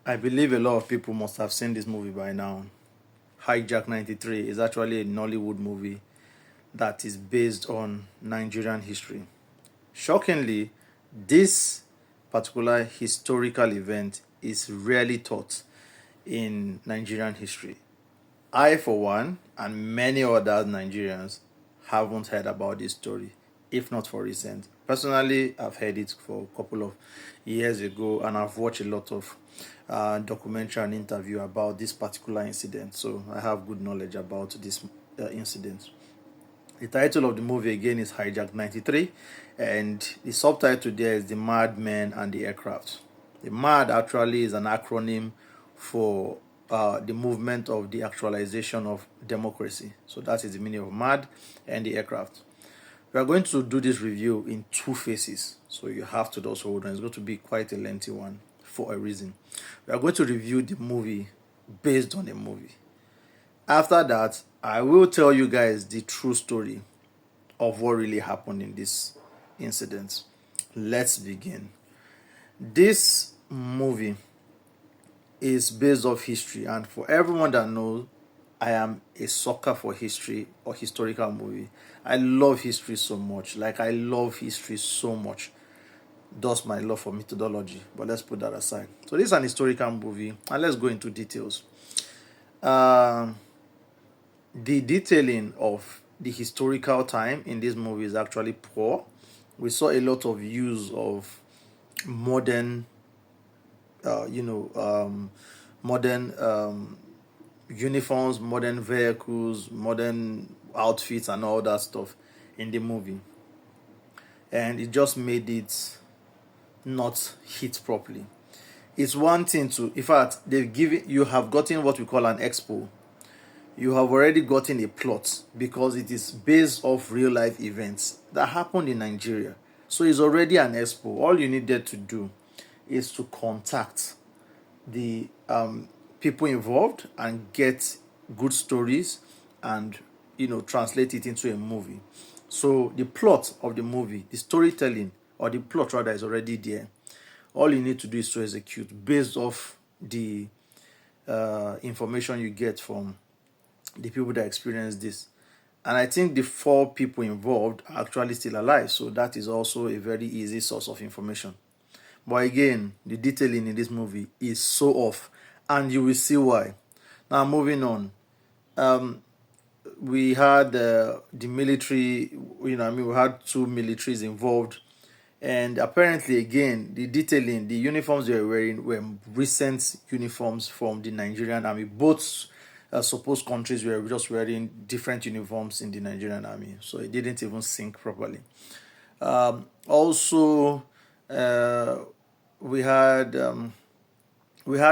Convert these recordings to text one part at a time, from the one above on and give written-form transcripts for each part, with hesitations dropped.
I believe a lot of people must have seen this movie by now. Hijack 93 is actually a Nollywood movie that is based on Nigerian history. Shockingly, this particular historical event is rarely taught in Nigerian history. I, for one, and many other Nigerians haven't heard about this story, if not for recent. Personally, I've heard it for a couple of years ago, and I've watched a lot of documentary and interview about this particular incident. So I have good knowledge about this incident. The title of the movie again is Hijack 93, and the subtitle there is The Madmen and the Aircraft. The MAD actually is an acronym for the movement of the actualization of democracy. So that is the meaning of MAD and the aircraft. We are going to do this review in two phases, so you have to just hold on. It's going to be quite a lengthy one for a reason. We are going to review the movie based on the movie. After that, I will tell you guys the true story of what really happened in this incident. Let's begin. This movie is based off history, and for everyone that knows, I am a sucker for history or historical movie. I love history so much. Like, I love history so much. Thus my love for methodology. But let's put that aside. So this is an historical movie, and let's go into details. The detailing of the historical time in this movie is actually poor. We saw a lot of use of modern, modern uniforms, modern vehicles, modern outfits, and all that stuff in the movie, and it just made it not hit properly. It's one thing to, in fact, they've given you have gotten what we call an expo. You have already gotten a plot because it is based off real life events that happened in Nigeria. So it's already an expo. All you needed to do is to contact the people involved and get good stories and translate it into a movie. So the plot of the movie, the storytelling, or the plot rather, is already there. All you need to do is to execute based off the information you get from the people that experienced this. And I think the four people involved are actually still alive, so that is also a very easy source of information. But again, the detailing in this movie is so off, and you will see why. Now, moving on. We had the military, we had two militaries involved, and apparently, again, the detailing, the uniforms they were wearing were recent uniforms from the Nigerian army. Both supposed countries were just wearing different uniforms in the Nigerian army, so it didn't even sync properly. Also, we had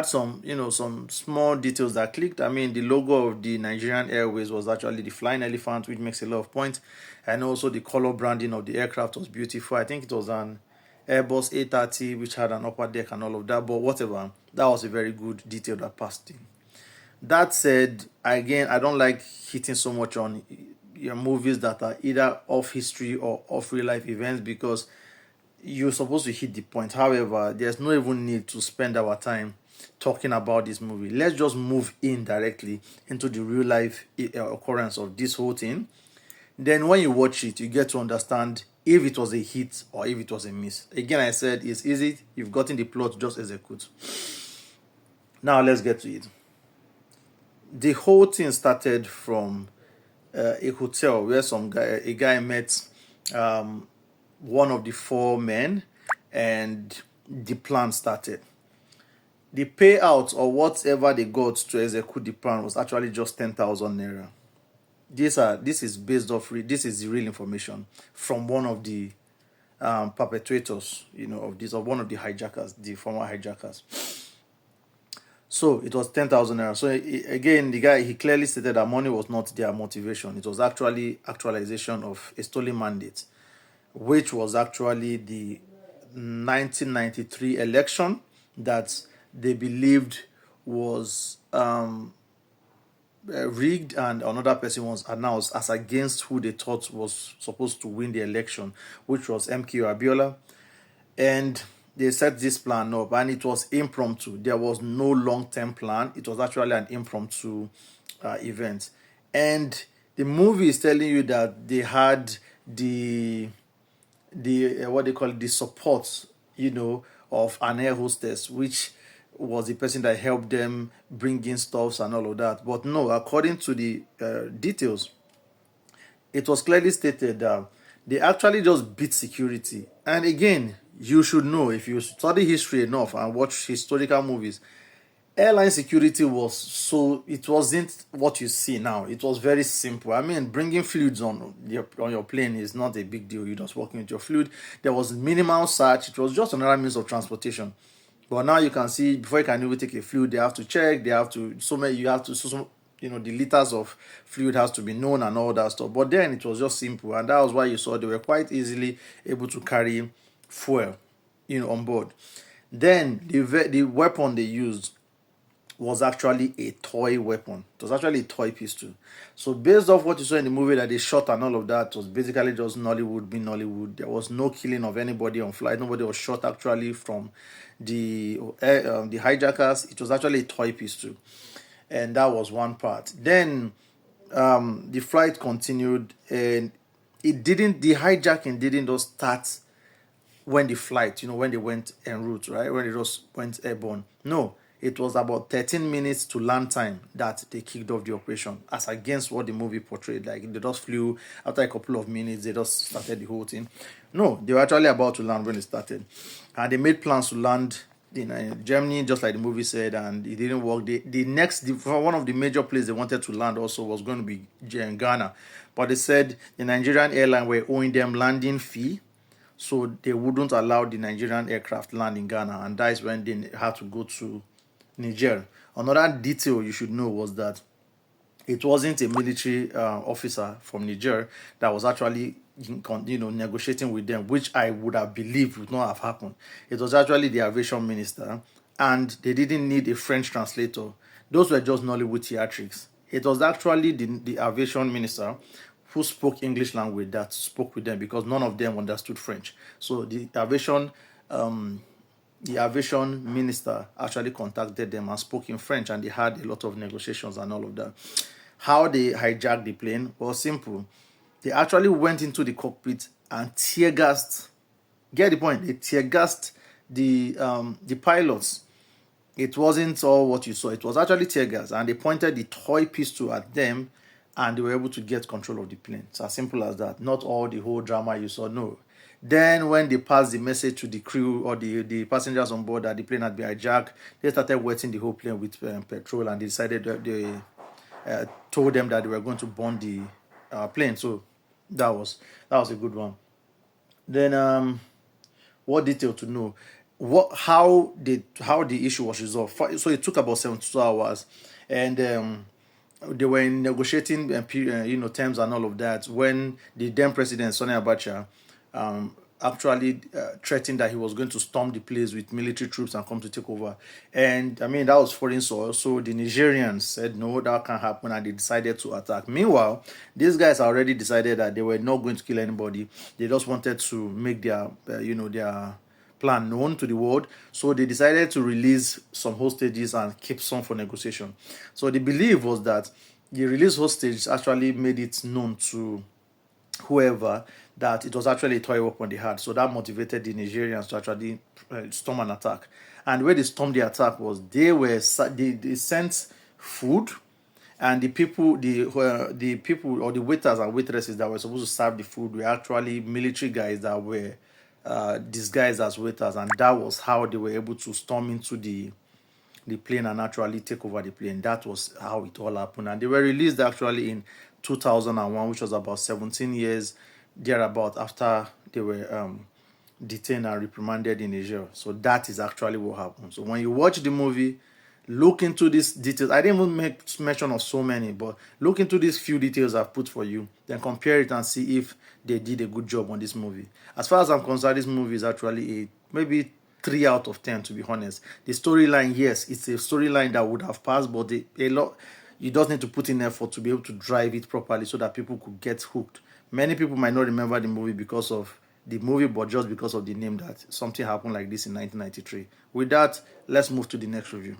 some some small details that clicked. I mean, the logo of the Nigerian Airways was actually the flying elephant, which makes a lot of points, and also the color branding of the aircraft was beautiful. I think it was an Airbus A330 which had an upper deck and all of that, but whatever, that was a very good detail that passed in. That said, again, I don't like hitting so much on your movies that are either off history or off real life events, because you're supposed to hit the point. However, there's no even need to spend our time talking about this movie. Let's just move in directly into the real life occurrence of this whole thing. Then when you watch it, you get to understand if it was a hit or if it was a miss. Again, I said it's easy. You've gotten the plot, just execute. Now let's get to it. The whole thing started from a hotel where a guy met one of the four men, and the plan started. The payout or whatever they got to execute the plan was actually just 10,000 naira. This is based off. This is the real information from one of the perpetrators, of one of the hijackers, the former hijackers. So it was 10,000 naira. So again, the guy, he clearly stated that money was not their motivation. It was actually actualization of a stolen mandate, which was actually the 1993 election that they believed was rigged, and another person was announced as against who they thought was supposed to win the election, which was MK Abiola. And they set this plan up, and it was impromptu. There was no long-term plan. It was actually an impromptu event. And the movie is telling you that they had the what they call it, the support, of an air hostess, which was the person that helped them bring in stuffs and all of that. But no, according to the details, it was clearly stated that they actually just beat security. And again, you should know, if you study history enough and watch historical movies, airline security was, so it wasn't what you see now. It was very simple. I mean, bringing fluids on your plane is not a big deal. You're just working with your fluid. There was minimal search. It was just another means of transportation. But now you can see, before you can even take a fluid, they have to check. They have to, so many, you have to, the liters of fluid has to be known and all that stuff. But then it was just simple, and that was why you saw they were quite easily able to carry fuel, on board. Then the weapon they used was actually a toy weapon. It was actually a toy pistol. So based off what you saw in the movie that they shot and all of that, was basically just Nollywood being Nollywood. There was no killing of anybody on flight. Nobody was shot actually from the hijackers. It was actually a toy pistol, and that was one part. Then the flight continued, and the hijacking didn't just start when the flight, when they went en route, right? When they just went airborne. No, it was about 13 minutes to land time that they kicked off the operation, as against what the movie portrayed. Like, they just flew, after a couple of minutes, they just started the whole thing. No, they were actually about to land when it started. And they made plans to land in Germany, just like the movie said, and it didn't work. One of the major places they wanted to land also was going to be in Ghana. But they said the Nigerian airline were owing them landing fee, so they wouldn't allow the Nigerian aircraft land in Ghana, and that is when they had to go to Niger. Another detail you should know was that it wasn't a military officer from Niger that was actually negotiating with them, which I would have believed would not have happened. It was actually the aviation minister, and they didn't need a French translator. Those were just Nollywood theatrics. It was actually the aviation minister who spoke English language that spoke with them, because none of them understood French. So the aviation minister actually contacted them and spoke in French, and they had a lot of negotiations and all of that. How they hijacked the plane was simple. They actually went into the cockpit and tear gassed. Get the point? They tear gassed the pilots. It wasn't all what you saw. It was actually tear gas, and they pointed the toy pistol at them, and they were able to get control of the plane. It's as simple as that. Not all the whole drama you saw. No. Then when they passed the message to the crew or the passengers on board that the plane had been hijacked, they started wetting the whole plane with petrol, and they decided that they told them that they were going to burn the plane. So that was a good one. Then what detail to know? How the issue was resolved? So it took about 72 hours, and they were negotiating terms and all of that, when the then president Sani Abacha actually threatened that he was going to storm the place with military troops and come to take over. And I mean, that was foreign soil. So the Nigerians said, no, that can't happen, and they decided to attack. Meanwhile, these guys already decided that they were not going to kill anybody. They just wanted to make their plan known to the world. So they decided to release some hostages and keep some for negotiation. So the belief was that the released hostages actually made it known to whoever that it was actually a toy weapon they had. So that motivated the Nigerians to actually storm an attack. And where they stormed the attack was they sent food, and the people or the waiters and waitresses that were supposed to serve the food were actually military guys that were disguised as waiters, and that was how they were able to storm into the plane and actually take over the plane. That was how it all happened, and they were released actually in 2001, which was about 17 years thereabout after they were detained and reprimanded in Niger. So that is actually what happened. So when you watch the movie, look into these details. I didn't even make mention of so many, but look into these few details I've put for you, then compare it and see if they did a good job on this movie. As far as I'm concerned, this movie is actually maybe 3 out of 10, to be honest. The storyline, yes, it's a storyline that would have passed, but you just need to put in effort to be able to drive it properly so that people could get hooked. Many people might not remember the movie because of the movie, but just because of the name that something happened like this in 1993. With that, let's move to the next review.